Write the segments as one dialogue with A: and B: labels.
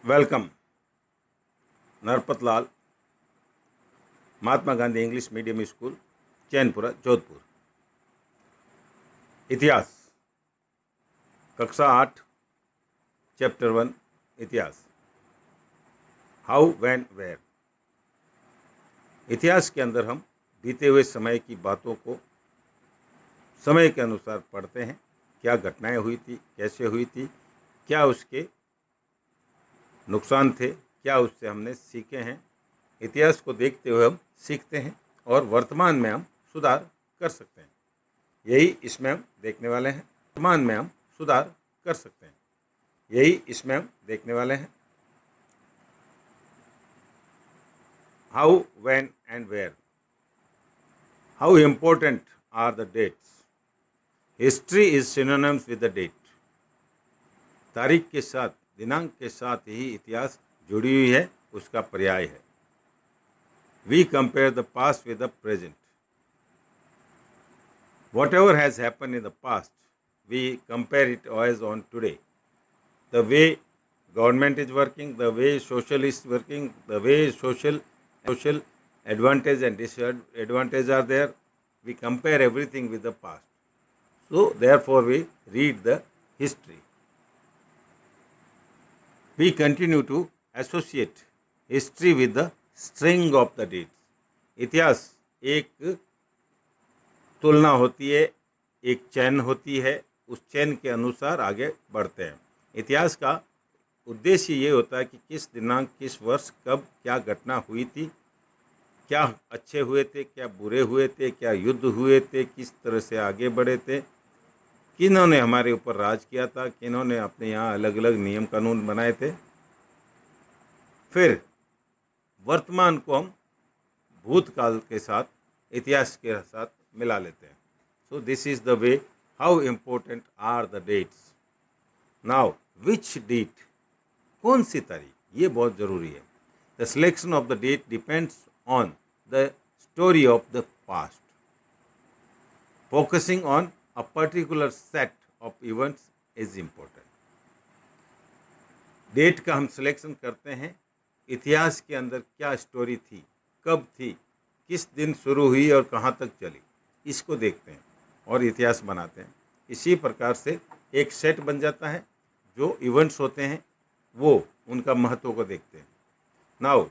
A: Welcome. Narpat Lal, Mahatma Gandhi English medium school, Chainpura, Jodhpur. इतिहास, कक्षा 8, chapter 1, इतिहास। How, when, where. इतिहास के अंदर हम बीते हुए समय की बातों को समय के अनुसार पढ़ते हैं। क्या घटनाएं हुई थी, कैसे हुई थी, क्या उसके नुकसान थे, क्या उससे हमने सीखे हैं। इतिहास को देखते हुए हम सीखते हैं और वर्तमान में हम सुधार कर सकते हैं। यही इसमें हम देखने वाले हैं। वर्तमान में हम सुधार कर सकते हैं, यही इसमें हम देखने वाले हैं। How, when and where. How important are the dates. History is synonyms with the date. तारीख के साथ, दिनांक के साथ ही इतिहास जुड़ी हुई है, उसका पर्याय है। We compare the past with the present. Whatever has happened in the past, we compare it as on today. The way government is working, the way social is working, the way social advantage and disadvantage are there, we compare everything with the past. So therefore we read the history. We continue to associate history with the string of the dates. इतिहास एक तुलना होती है, एक चैन होती है, उस चैन के अनुसार आगे बढ़ते हैं। इतिहास का उद्देश्य ये होता है कि किस दिनांक, किस वर्ष, कब क्या घटना हुई थी, क्या अच्छे हुए थे, क्या बुरे हुए थे, क्या युद्ध हुए थे, किस तरह से आगे बढ़े थे, किन्होंने हमारे ऊपर राज किया था, किन्होंने अपने यहाँ अलग अलग नियम कानून बनाए थे। फिर वर्तमान को हम भूतकाल के साथ, इतिहास के साथ मिला लेते हैं। So this is the way how important are the dates. Now which date, कौन सी तारीख, ये बहुत ज़रूरी है। The selection of the date depends on the story of the past, focusing on a particular set of events is important. Date का हम selection करते हैं, इतिहास के अंदर क्या स्टोरी थी, कब थी, किस दिन शुरू हुई और कहाँ तक चली, इसको देखते हैं और इतिहास बनाते हैं। इसी प्रकार से एक सेट बन जाता है। जो इवेंट्स होते हैं वो उनका महत्व को देखते हैं। नाउ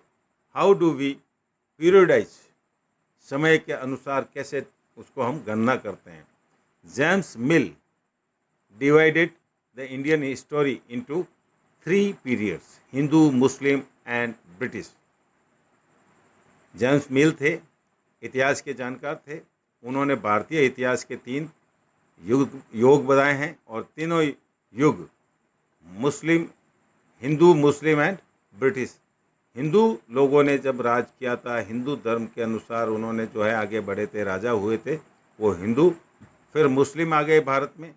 A: हाउ डू वी पीरियडाइज, समय के अनुसार कैसे उसको हम गणना करते हैं। James mill divided the Indian history into 3 periods, Hindu, मुस्लिम एंड ब्रिटिश। जेम्स मिल थे, इतिहास के जानकार थे। उन्होंने भारतीय इतिहास के 3 युग बताए हैं और तीनों युग मुस्लिम, हिंदू, मुस्लिम एंड ब्रिटिश। हिंदू लोगों ने जब राज किया था, हिंदू धर्म के अनुसार उन्होंने जो है आगे बढ़े थे, राजा हुए थे, वो हिंदू। फिर मुस्लिम आ गए भारत में,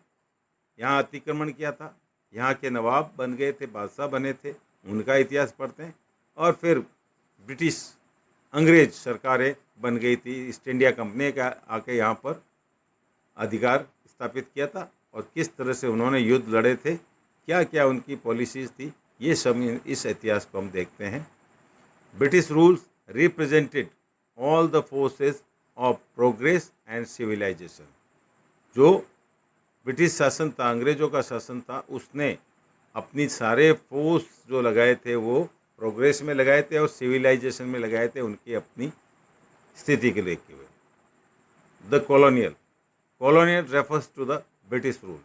A: यहाँ अतिक्रमण किया था, यहाँ के नवाब बन गए थे, बादशाह बने थे, उनका इतिहास पढ़ते हैं। और फिर ब्रिटिश, अंग्रेज सरकारें बन गई थी, ईस्ट इंडिया कंपनी का आके यहाँ पर अधिकार स्थापित किया था और किस तरह से उन्होंने युद्ध लड़े थे, क्या क्या उनकी पॉलिसीज़ थी, ये सब इस इतिहास को हम देखते हैं। British rules represented all the forces of progress and civilisation. जो ब्रिटिश शासन था, अंग्रेज़ों का शासन था, उसने अपनी सारे फोर्स जो लगाए थे वो प्रोग्रेस में लगाए थे और सिविलाइजेशन में लगाए थे, उनकी अपनी स्थिति के लेके हुए। The colonial refers to the British rule.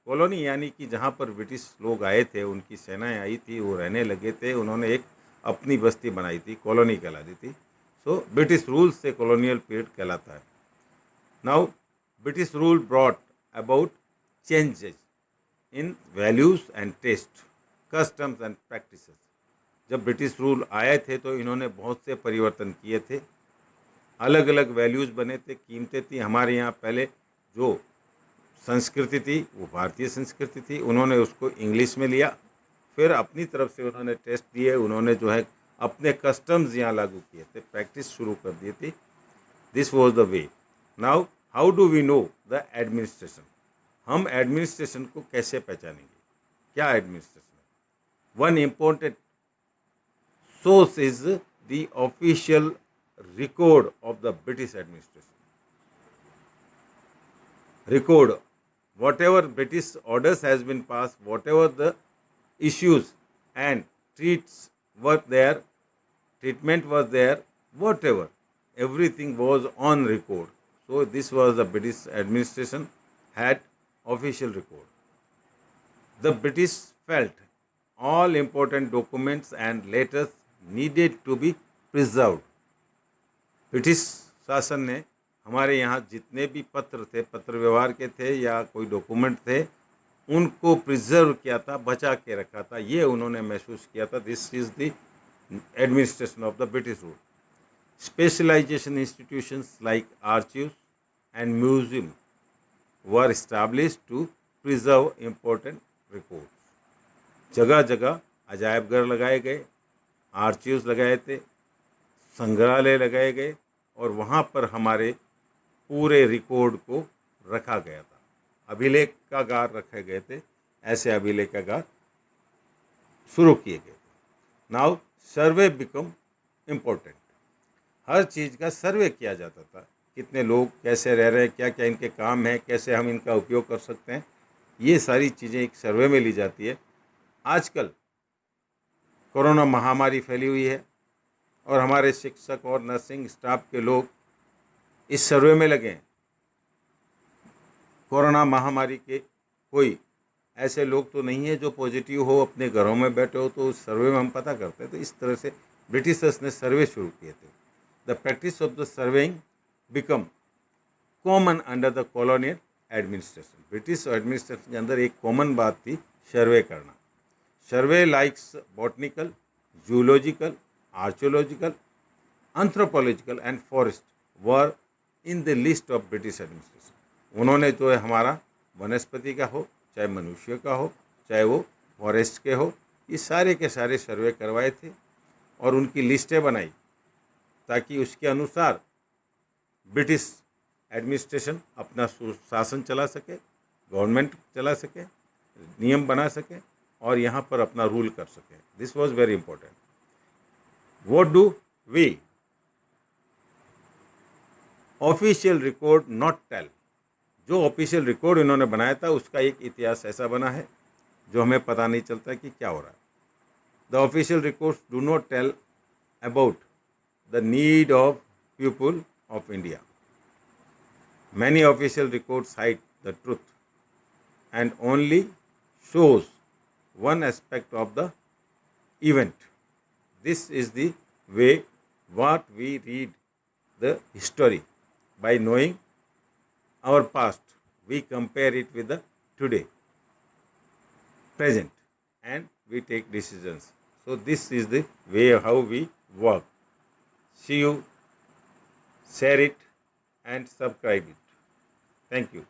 A: Colony यानी कि जहाँ पर ब्रिटिश लोग आए थे, उनकी सेनाएं आई थी, वो रहने लगे थे, उन्होंने एक अपनी बस्ती बनाई थी, कॉलोनी कहलाती थी। सो ब्रिटिश रूल से कॉलोनियल पीरियड कहलाता है। Now British rule brought about changes in values and taste, customs and practices. जब ब्रिटिश रूल आए थे तो इन्होंने बहुत से परिवर्तन किए थे, अलग अलग वैल्यूज़ बने थे, कीमतें थी। हमारे यहाँ पहले जो संस्कृति थी वो भारतीय संस्कृति थी, उन्होंने उसको इंग्लिश में लिया, फिर अपनी तरफ से उन्होंने टेस्ट दिए, उन्होंने जो है अपने कस्टम्स यहाँ लागू किए थे, प्रैक्टिस शुरू कर दी थी। This was the way. Now how do we know the administration. हम एडमिनिस्ट्रेशन को कैसे पहचानेंगे, क्या एडमिनिस्ट्रेशन है। one important source is the official record of the British administration. Record whatever British orders has been passed, whatever the issues and treatment was there, whatever, everything was on record. So this was the British administration had official record. The British felt all important documents and letters needed to be preserved. British शासन ने हमारे यहाँ जितने भी पत्र थे, पत्र व्यवहार के थे या कोई डॉक्यूमेंट थे, उनको प्रिजर्व किया था, बचा के रखा था, ये उन्होंने महसूस किया था. This is the administration of the British rule. Specialization institutions like archives and museum were established to preserve important records. जगह जगह अजायब घर लगाए गए, आर्चीव्स लगाए थे, संग्रहालय लगाए गए और वहाँ पर हमारे पूरे रिकॉर्ड को रखा गया था. अभिलेखागार रखे गए थे, ऐसे अभिलेखागार शुरू किए गए थे. नाउ सर्वे बिकम इम्पोर्टेंट. हर चीज़ का सर्वे किया जाता था, कितने लोग कैसे रह रहे हैं, क्या क्या इनके काम हैं, कैसे हम इनका उपयोग कर सकते हैं, ये सारी चीज़ें एक सर्वे में ली जाती है. आजकल कोरोना महामारी फैली हुई है और हमारे शिक्षक और नर्सिंग स्टाफ के लोग इस सर्वे में लगे हैं. कोरोना महामारी के कोई ऐसे लोग तो नहीं है जो पॉजिटिव हो, अपने घरों में बैठे हो, तो उस सर्वे में हम पता करते हैं. तो इस तरह से ब्रिटिशर्स ने सर्वे शुरू किए थे. The practice of the surveying become common under the colonial administration. British administration के अंदर एक कॉमन बात थी सर्वे करना. Survey likes botanical, zoological, archaeological, anthropological and forest were in the list of British administration. उन्होंने जो है हमारा वनस्पति का हो, चाहे मनुष्य का हो, चाहे वो फॉरेस्ट के हो, ये सारे के सारे सर्वे करवाए थे और उनकी लिस्टें बनाई ताकि उसके अनुसार ब्रिटिश एडमिनिस्ट्रेशन अपना शासन चला सके, गवर्नमेंट चला सके, नियम बना सके और यहाँ पर अपना रूल कर सके. This was very important. What do we official record not tell. जो ऑफिशियल रिकॉर्ड इन्होंने बनाया था उसका एक इतिहास ऐसा बना है जो हमें पता नहीं चलता कि क्या हो रहा है. The official records do not tell about the need of people of India. Many official records hide the truth and only shows one aspect of the event. This is the way what we read the history. By knowing our past, we compare it with the today, present, and we take decisions. So this is the way how we work. See you, share it and subscribe it. Thank you.